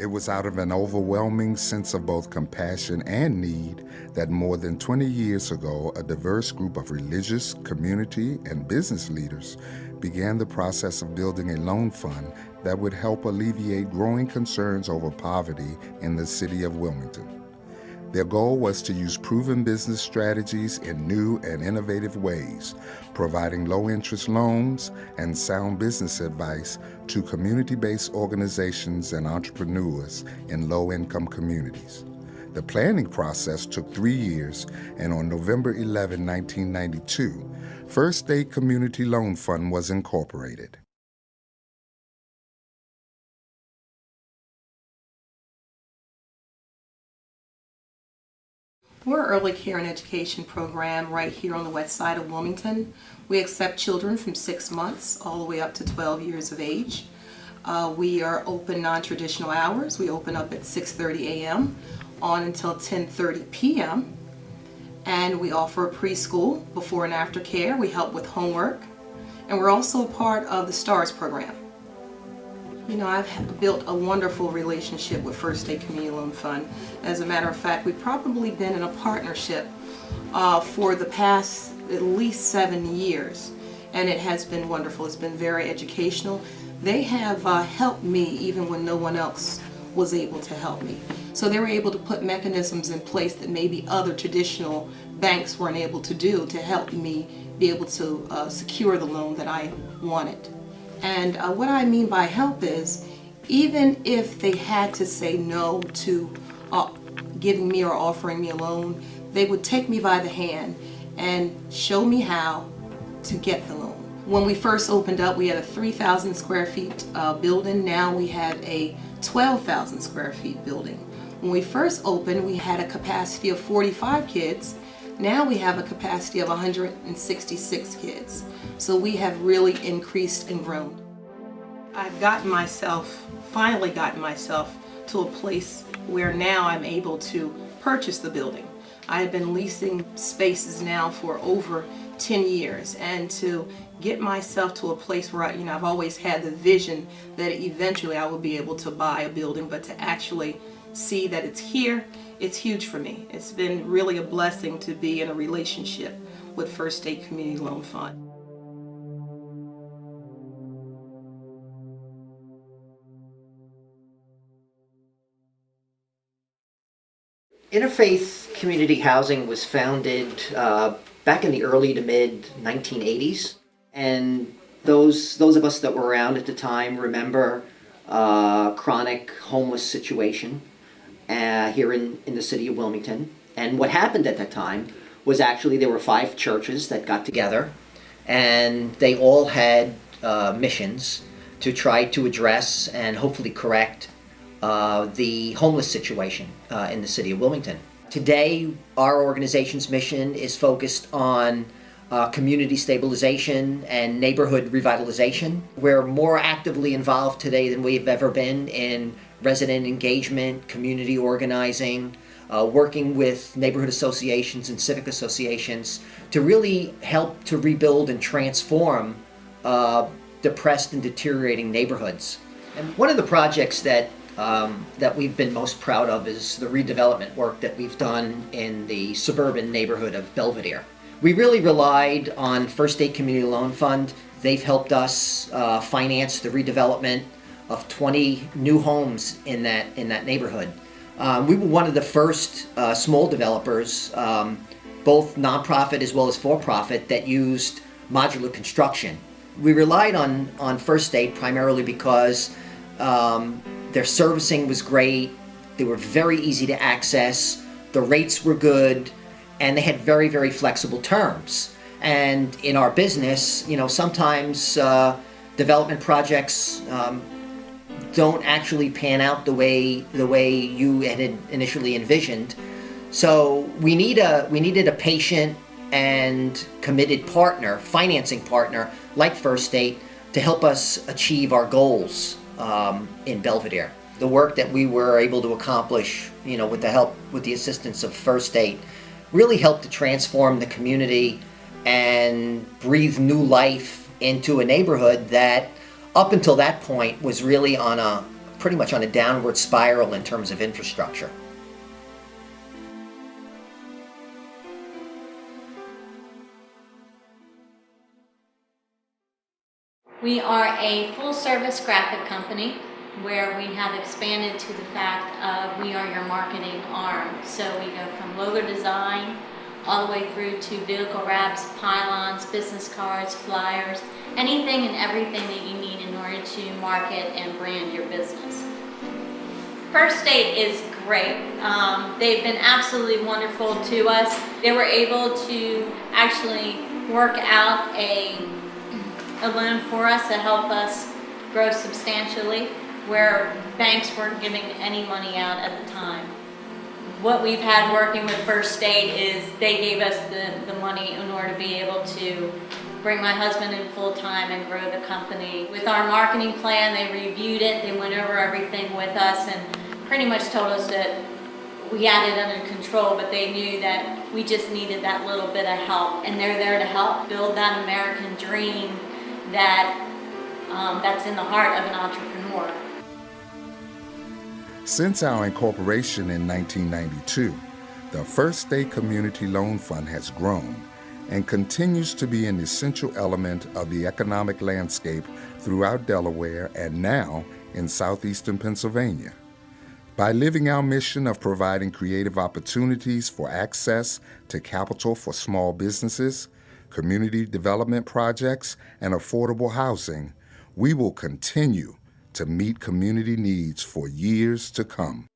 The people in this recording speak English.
It was out of an overwhelming sense of both compassion and need that more than 20 years ago, a diverse group of religious, community, and business leaders began the process of building a loan fund that would help alleviate growing concerns over poverty in the city of Wilmington. Their goal was to use proven business strategies in new and innovative ways, providing low-interest loans and sound business advice to community-based organizations and entrepreneurs in low-income communities. The planning process took 3 years, and on November 11, 1992, First State Community Loan Fund was incorporated. We're an early care and education program right here on the west side of Wilmington. We accept children from 6 months all the way up to 12 years of age. We are open non-traditional hours. We open up at 6:30 a.m. on until 10:30 p.m. And we offer a preschool, before and after care. We help with homework. And we're also a part of the STARS program. You know, I've built a wonderful relationship with First State Community Loan Fund. As a matter of fact, we've probably been in a partnership for the past at least 7 years, and it has been wonderful. It's been very educational. They have helped me even when no one else was able to help me. So they were able to put mechanisms in place that maybe other traditional banks weren't able to do to help me be able to secure the loan that I wanted. And what I mean by help is, even if they had to say no to giving me or offering me a loan, they would take me by the hand and show me how to get the loan. When we first opened up, we had a 3,000 square feet building. Now we have a 12,000 square feet building. When we first opened, we had a capacity of 45 kids. Now we have a capacity of 166 kids. So we have really increased and grown. I've finally gotten myself to a place where now I'm able to purchase the building. I have been leasing spaces now for over 10 years, and to get myself to a place where I've always had the vision that eventually I will be able to buy a building, but to actually see that it's here, it's huge for me. It's been really a blessing to be in a relationship with First State Community Loan Fund. Interfaith Community Housing was founded back in the early to mid 1980s, and those of us that were around at the time remember chronic homeless situation here in the city of Wilmington. And what happened at that time was actually there were 5 churches that got together, and they all had missions to try to address and hopefully correct the homeless situation in the city of Wilmington. Today, our organization's mission is focused on community stabilization and neighborhood revitalization. We're more actively involved today than we've ever been in resident engagement, community organizing, working with neighborhood associations and civic associations to really help to rebuild and transform depressed and deteriorating neighborhoods. And one of the projects that we've been most proud of is the redevelopment work that we've done in the suburban neighborhood of Belvedere. We really relied on First State Community Loan Fund. They've helped us finance the redevelopment of 20 new homes in that neighborhood. We were one of the first small developers, both nonprofit as well as for-profit, that used modular construction. We relied on First State primarily because their servicing was great, they were very easy to access, the rates were good, and they had very, very flexible terms. And in our business, sometimes development projects don't actually pan out the way you had initially envisioned. So we needed a patient and committed partner, financing partner like First State, to help us achieve our goals in Belvedere. The work that we were able to accomplish, with the assistance of First State, really helped to transform the community and breathe new life into a neighborhood that, up until that point, was really on a pretty much on a downward spiral in terms of infrastructure. We are a full-service graphic company where we have expanded to the fact of we are your marketing arm. So we go from logo design all the way through to vehicle wraps, pylons, business cards, flyers, anything and everything that you need in order to market and brand your business. First State is great. They've been absolutely wonderful to us. They were able to actually work out a loan for us to help us grow substantially, where banks weren't giving any money out at the time. What we've had working with First State is they gave us the money in order to be able to bring my husband in full time and grow the company. With our marketing plan, they reviewed it, they went over everything with us and pretty much told us that we had it under control, but they knew that we just needed that little bit of help. And they're there to help build that American dream that's in the heart of an entrepreneur. Since our incorporation in 1992, the First State Community Loan Fund has grown and continues to be an essential element of the economic landscape throughout Delaware and now in southeastern Pennsylvania. By living our mission of providing creative opportunities for access to capital for small businesses, community development projects, and affordable housing, we will continue to meet community needs for years to come.